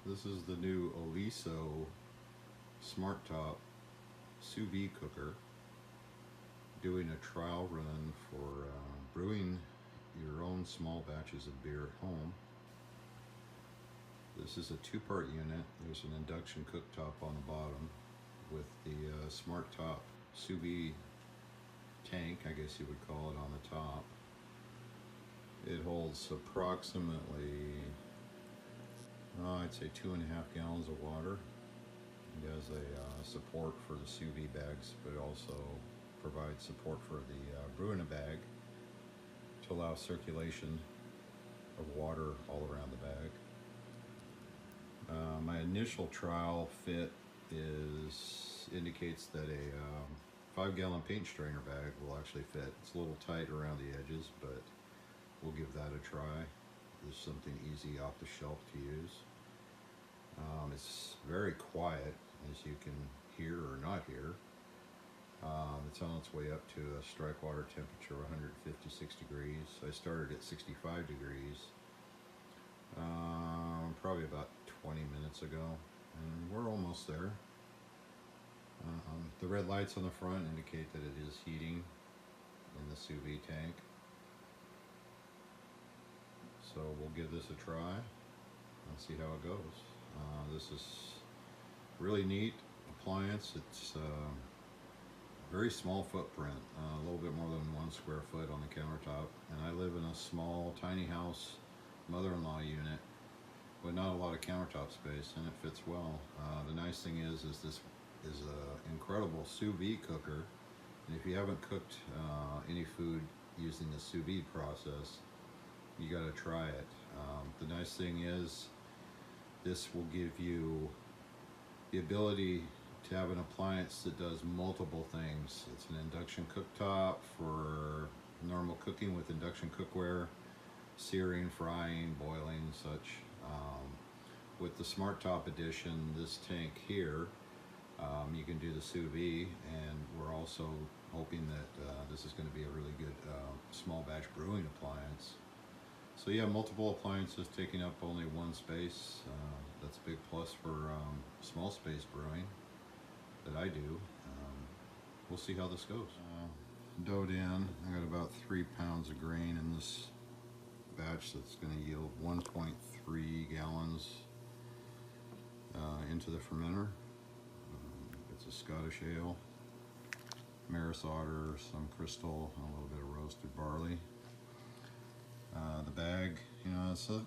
This is the new Oliso SmartHub sous vide cooker. Doing a trial run for brewing your own small batches of beer at home. This is a two-part unit. There's an induction cooktop on the bottom with the SmartHub sous vide tank, I guess you would call it, on the top. It holds approximately, I'd say 2.5 gallons of water. It has a support for the sous vide bags, but it also provides support for the brewing a bag to allow circulation of water all around the bag. My initial trial fit indicates that a 5-gallon paint strainer bag will actually fit. It's a little tight around the edges, but we'll give that a try. There's something easy off the shelf to use. It's very quiet, as you can hear or not hear. It's on its way up to a strike water temperature of 156 degrees. I started at 65 degrees probably about 20 minutes ago, and we're almost there. The red lights on the front indicate that it is heating in the sous vide tank. So we'll give this a try and see how it goes. This is really neat appliance. It's very small footprint, a little bit more than 1 square foot on the countertop, and I live in a small tiny house, mother-in-law unit, with not a lot of countertop space, and it fits well. The nice thing is this is an incredible sous vide cooker, and if you haven't cooked any food using the sous vide process, you got to try it. The nice thing is this will give you the ability to have an appliance that does multiple things. It's an induction cooktop for normal cooking with induction cookware, searing, frying, boiling, such. With the SmartHub edition, this tank here, you can do the sous vide, and we're also hoping that this is going to be a really good small batch brewing appliance. So yeah, multiple appliances taking up only one space. That's a big plus for small space brewing that I do. We'll see how this goes. Doughed in, I got about 3 pounds of grain in this batch that's going to yield 1.3 gallons into the fermenter. It's a Scottish ale, Maris Otter, some crystal, a little bit of roasted barley. The bag,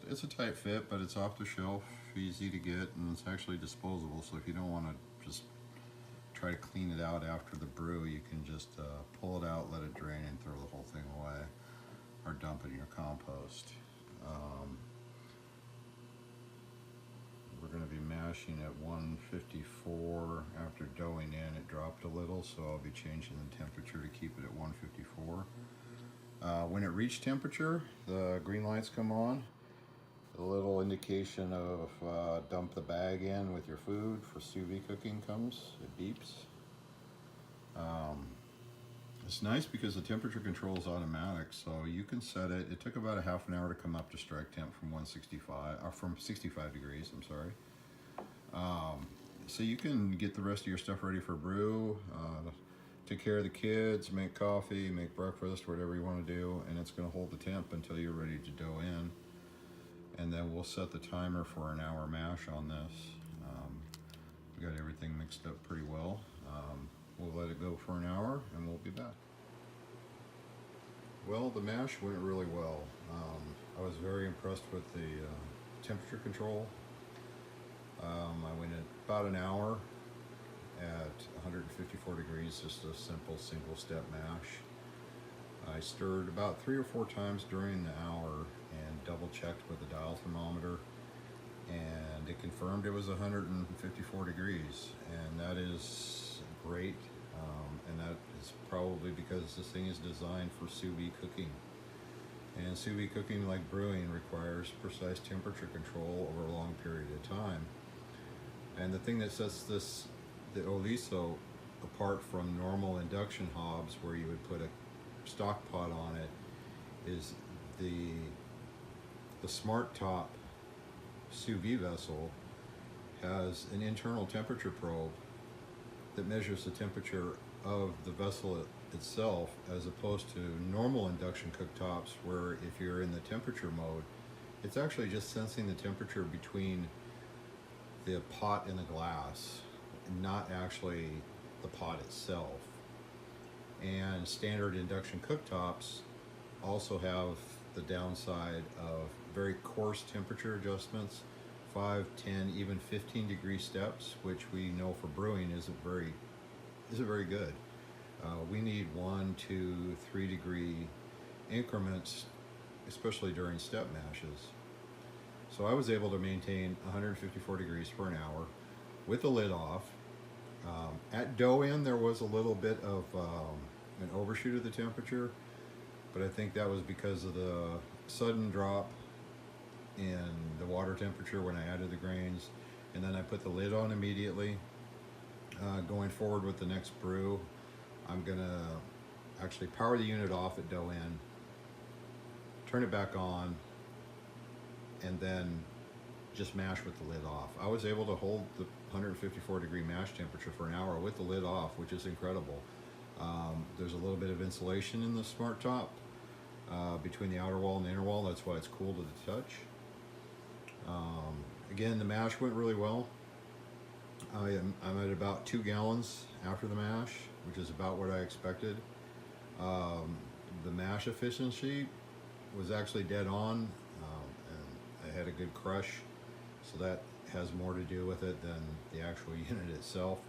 it's a tight fit, but it's off the shelf, easy to get, and it's actually disposable. So if you don't want to just try to clean it out after the brew, you can just pull it out, let it drain, and throw the whole thing away, or dump it in your compost. We're going to be mashing at 154. After doughing in, it dropped a little, so I'll be changing the temperature to keep it at 154. When it reached temperature, the green lights come on. The little indication of dump the bag in with your food for sous vide cooking comes. It beeps. It's nice because the temperature control is automatic, so you can set it. It took about a half an hour to come up to strike temp from 165, or from 65 degrees. I'm sorry. So you can get the rest of your stuff ready for brew. Take care of the kids, make coffee, make breakfast, whatever you want to do, and it's going to hold the temp until you're ready to dough in. And then we'll set the timer for an hour mash on this. We got everything mixed up pretty well. We'll let it go for an hour and we'll be back. Well, the mash went really well. I was very impressed with the temperature control. I went at about an hour at 154 degrees, just a simple single step mash. I stirred about 3 or 4 times during the hour and double checked with the dial thermometer, and it confirmed it was 154 degrees, and that is great. And that is probably because this thing is designed for sous vide cooking, and sous vide cooking, like brewing, requires precise temperature control over a long period of time. And the thing that sets the Oliso apart from normal induction hobs, where you would put a stock pot on it, is the SmartHub sous vide vessel has an internal temperature probe that measures the temperature of the vessel itself, as opposed to normal induction cooktops where if you're in the temperature mode, it's actually just sensing the temperature between the pot and the glass, not actually the pot itself. And standard induction cooktops also have the downside of very coarse temperature adjustments, 5, 10, even 15 degree steps, which we know for brewing isn't very good. We need 1, 2, 3 degree increments, especially during step mashes. So I was able to maintain 154 degrees for an hour with the lid off. At dough end, there was a little bit of an overshoot of the temperature, but I think that was because of the sudden drop in the water temperature when I added the grains, and then I put the lid on immediately. Going forward with the next brew, I'm gonna actually power the unit off at dough end, turn it back on, and then just mash with the lid off. I was able to hold the 154 degree mash temperature for an hour with the lid off, which is incredible. There's a little bit of insulation in the SmartHub between the outer wall and the inner wall. That's why it's cool to the touch. Again, the mash went really well. I'm at about 2 gallons after the mash, which is about what I expected. The mash efficiency was actually dead on, and I had a good crush, so that has more to do with it than the actual unit itself.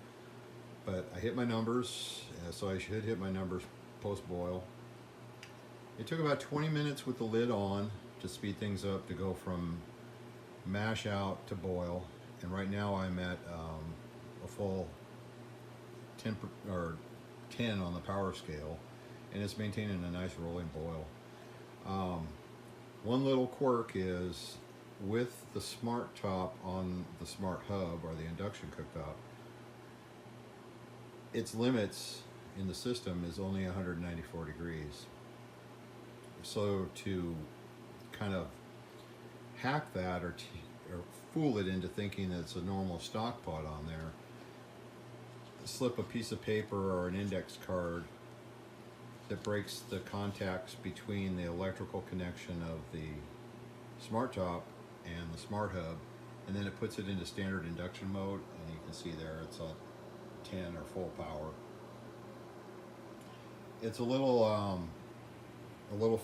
But I hit my numbers, so I should hit my numbers post-boil. It took about 20 minutes with the lid on to speed things up to go from mash out to boil, and right now I'm at a full 10 on the power scale, and it's maintaining a nice rolling boil. One little quirk is with the SmartTop on the SmartHub, or the induction cooktop, its limits in the system is only 194 degrees. So to kind of hack that or fool it into thinking that it's a normal stock pot on there, slip a piece of paper or an index card that breaks the contacts between the electrical connection of the SmartTop and the SmartHub, and then it puts it into standard induction mode, and you can see there it's on 10 or full power. It's a little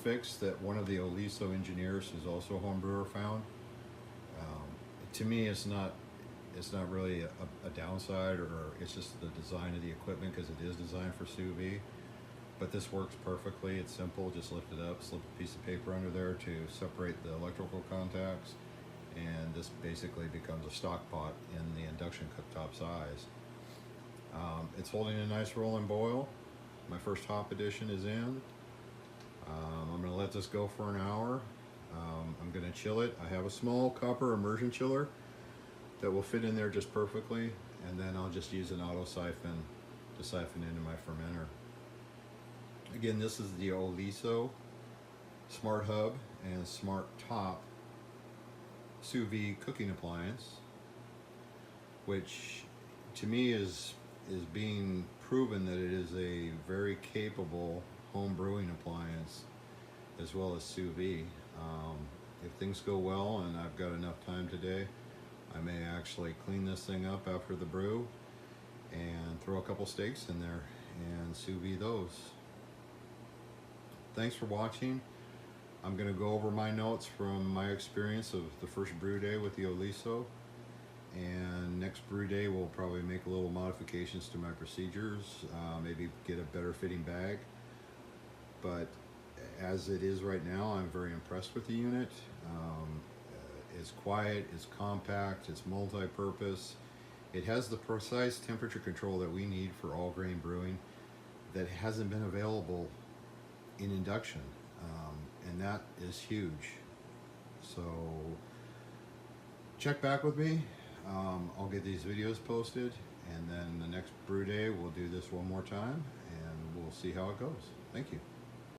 fix that one of the Oliso engineers, who's also a home brewer, found. To me, it's not really a downside, or it's just the design of the equipment, because it is designed for sous vide. But this works perfectly. It's simple. Just lift it up, slip a piece of paper under there to separate the electrical contacts, and this basically becomes a stock pot in the induction cooktop size. It's holding a nice rolling boil. My first hop addition is in. I'm going to let this go for an hour. I'm going to chill it. I have a small copper immersion chiller that will fit in there just perfectly, and then I'll just use an auto siphon to siphon into my fermenter. Again, this is the Oliso SmartHub and SmartTop sous vide cooking appliance, which to me is being proven that it is a very capable home brewing appliance as well as sous vide. If things go well and I've got enough time today, I may actually clean this thing up after the brew and throw a couple steaks in there and sous vide those. Thanks for watching. I'm going to go over my notes from my experience of the first brew day with the Oliso, and next brew day we'll probably make a little modifications to my procedures, maybe get a better fitting bag. But as it is right now, I'm very impressed with the unit. It's quiet, it's compact, it's multi-purpose. It has the precise temperature control that we need for all grain brewing that hasn't been available in induction, and that is huge. So check back with me. I'll get these videos posted, and then the next brew day we'll do this one more time and we'll see how it goes. Thank you.